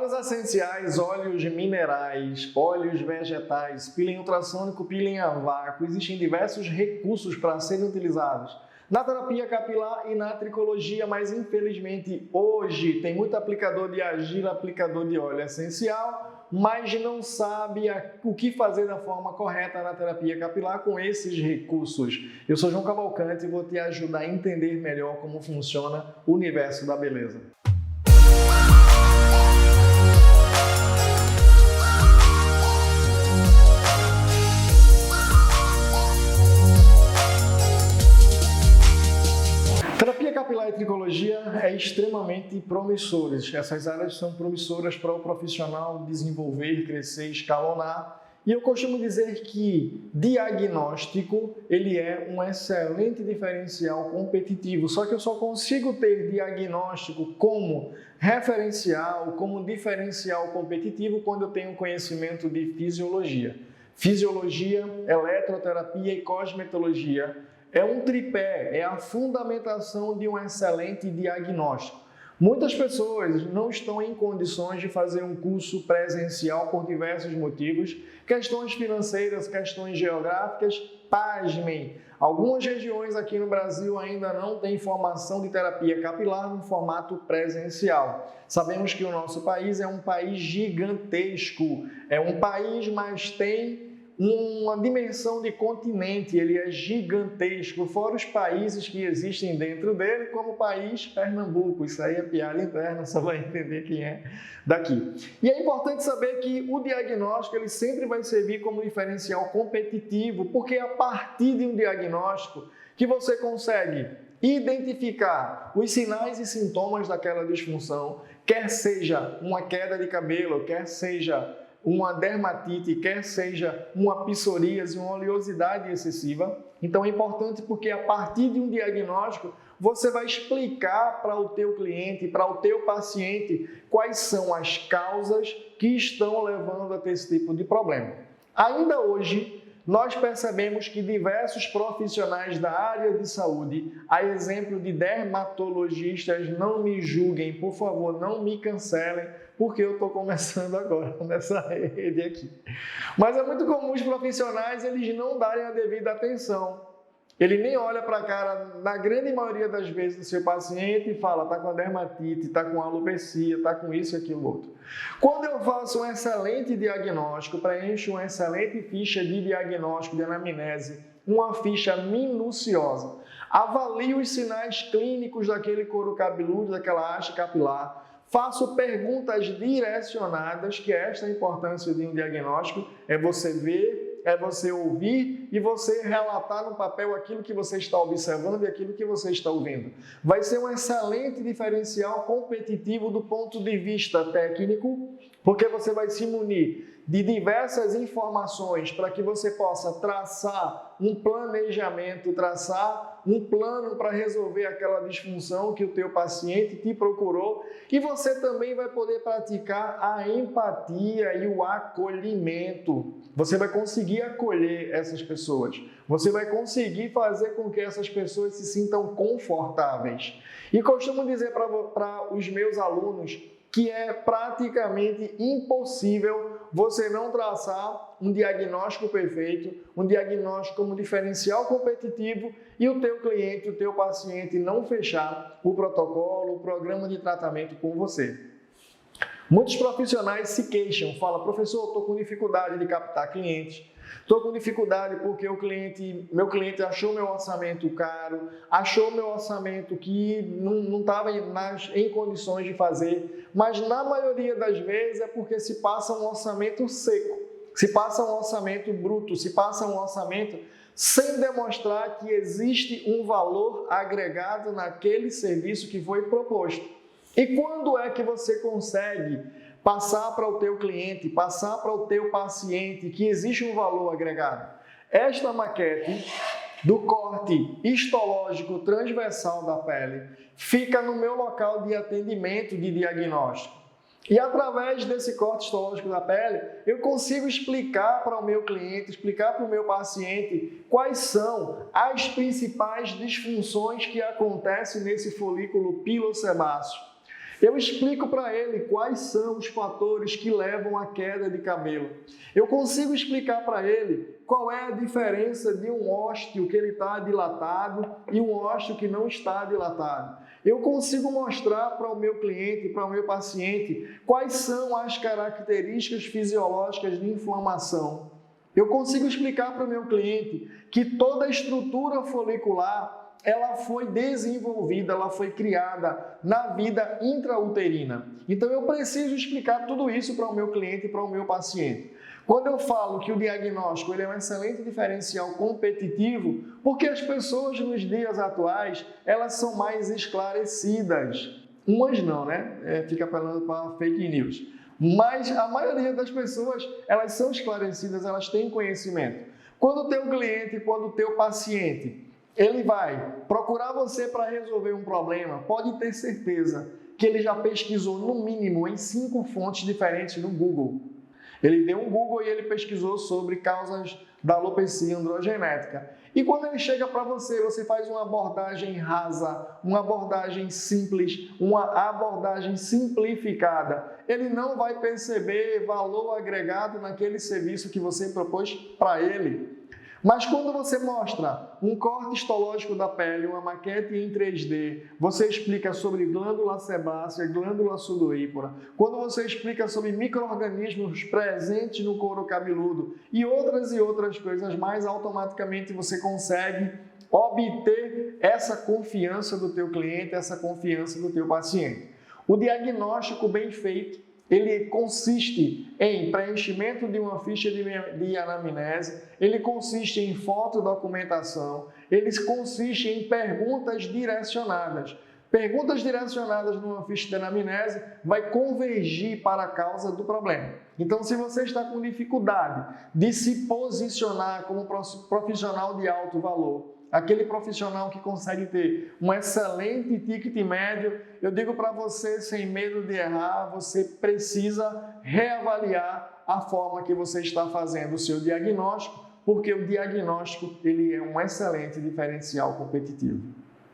Óleos essenciais, óleos minerais, óleos vegetais, peeling ultrassônico, peeling a vácuo, existem diversos recursos para serem utilizados na terapia capilar e na tricologia, mas infelizmente hoje tem muito aplicador de argila, aplicador de óleo essencial, mas não sabe o que fazer da forma correta na terapia capilar com esses recursos. Eu sou João Cavalcante e vou te ajudar a entender melhor como funciona o universo da beleza. Terapia capilar e tricologia é extremamente promissoras. Essas áreas são promissoras para o profissional desenvolver, crescer, escalonar. E eu costumo dizer que diagnóstico ele é um excelente diferencial competitivo. Só que eu só consigo ter diagnóstico como referencial, como diferencial competitivo quando eu tenho conhecimento de fisiologia. Fisiologia, eletroterapia e cosmetologia é um tripé, é a fundamentação de um excelente diagnóstico. Muitas pessoas não estão em condições de fazer um curso presencial por diversos motivos, questões financeiras, questões geográficas, pasmem. Algumas regiões aqui no Brasil ainda não têm formação de terapia capilar no formato presencial. Sabemos que o nosso país é um país gigantesco, é um país, mas tem uma dimensão de continente, ele é gigantesco, fora os países que existem dentro dele, como o país Pernambuco. Isso aí é piada interna, só vai entender quem é daqui. E é importante saber que o diagnóstico ele sempre vai servir como diferencial competitivo, porque é a partir de um diagnóstico que você consegue identificar os sinais e sintomas daquela disfunção, quer seja uma queda de cabelo, quer seja uma dermatite, quer seja uma psoríase, uma oleosidade excessiva. Então é importante porque a partir de um diagnóstico você vai explicar para o teu cliente, para o teu paciente, quais são as causas que estão levando a ter esse tipo de problema. Ainda hoje, nós percebemos que diversos profissionais da área de saúde, a exemplo de dermatologistas, não me julguem, por favor, não me cancelem, porque eu estou começando agora nessa rede aqui. Mas é muito comum os profissionais eles não darem a devida atenção. Ele nem olha para a cara, na grande maioria das vezes, do seu paciente e fala, está com dermatite, está com alopecia, está com isso e aquilo outro. Quando eu faço um excelente diagnóstico, preencho uma excelente ficha de diagnóstico de anamnese, uma ficha minuciosa, avalio os sinais clínicos daquele couro cabeludo, daquela haste capilar, faço perguntas direcionadas, que esta é a importância de um diagnóstico, é você ver, é você ouvir e você relatar no papel aquilo que você está observando e aquilo que você está ouvindo. Vai ser um excelente diferencial competitivo do ponto de vista técnico, porque você vai se munir de diversas informações para que você possa traçar um planejamento, traçar um plano para resolver aquela disfunção que o teu paciente te procurou, e você também vai poder praticar a empatia e o acolhimento. Você vai conseguir acolher essas pessoas, você vai conseguir fazer com que essas pessoas se sintam confortáveis. E costumo dizer para os meus alunos que é praticamente impossível você não traçar um diagnóstico perfeito, um diagnóstico como diferencial competitivo e o teu cliente, o teu paciente não fechar o protocolo, o programa de tratamento com você. Muitos profissionais se queixam, falam, professor, estou com dificuldade de captar clientes, estou com dificuldade porque meu cliente achou meu orçamento caro, achou meu orçamento que não estava em condições de fazer, mas na maioria das vezes é porque se passa um orçamento seco, se passa um orçamento bruto, se passa um orçamento sem demonstrar que existe um valor agregado naquele serviço que foi proposto. E quando é que você consegue passar para o teu cliente, passar para o teu paciente que existe um valor agregado? Esta maquete do corte histológico transversal da pele fica no meu local de atendimento de diagnóstico. E através desse corte histológico da pele, eu consigo explicar para o meu cliente, explicar para o meu paciente quais são as principais disfunções que acontecem nesse folículo pilosebáceo. Eu explico para ele quais são os fatores que levam à queda de cabelo. Eu consigo explicar para ele qual é a diferença de um ósteo que ele está dilatado e um ósteo que não está dilatado. Eu consigo mostrar para o meu cliente, para o meu paciente, quais são as características fisiológicas de inflamação. Eu consigo explicar para o meu cliente que toda a estrutura folicular ela foi desenvolvida, ela foi criada na vida intrauterina. Então eu preciso explicar tudo isso para o meu cliente e para o meu paciente. Quando eu falo que o diagnóstico ele é um excelente diferencial competitivo, porque as pessoas nos dias atuais, elas são mais esclarecidas. Umas não, né? Fica apelando para fake news. Mas a maioria das pessoas, elas são esclarecidas, elas têm conhecimento. Quando o teu cliente, quando o teu paciente, ele vai procurar você para resolver um problema, pode ter certeza que ele já pesquisou no mínimo em 5 fontes diferentes no Google. Ele deu um Google e ele pesquisou sobre causas da alopecia androgenética. E quando ele chega para você, você faz uma abordagem rasa, uma abordagem simples, uma abordagem simplificada. Ele não vai perceber valor agregado naquele serviço que você propôs para ele. Mas quando você mostra um corte histológico da pele, uma maquete em 3D, você explica sobre glândula sebácea, glândula sudorípara, quando você explica sobre micro-organismos presentes no couro cabeludo e outras coisas mais, automaticamente você consegue obter essa confiança do teu cliente, essa confiança do teu paciente. O diagnóstico bem feito, ele consiste em preenchimento de uma ficha de anamnese, ele consiste em fotodocumentação, ele consiste em perguntas direcionadas. Perguntas direcionadas numa ficha de anamnese vai convergir para a causa do problema. Então, se você está com dificuldade de se posicionar como profissional de alto valor, aquele profissional que consegue ter um excelente ticket médio, eu digo para você, sem medo de errar, você precisa reavaliar a forma que você está fazendo o seu diagnóstico, porque o diagnóstico ele é um excelente diferencial competitivo.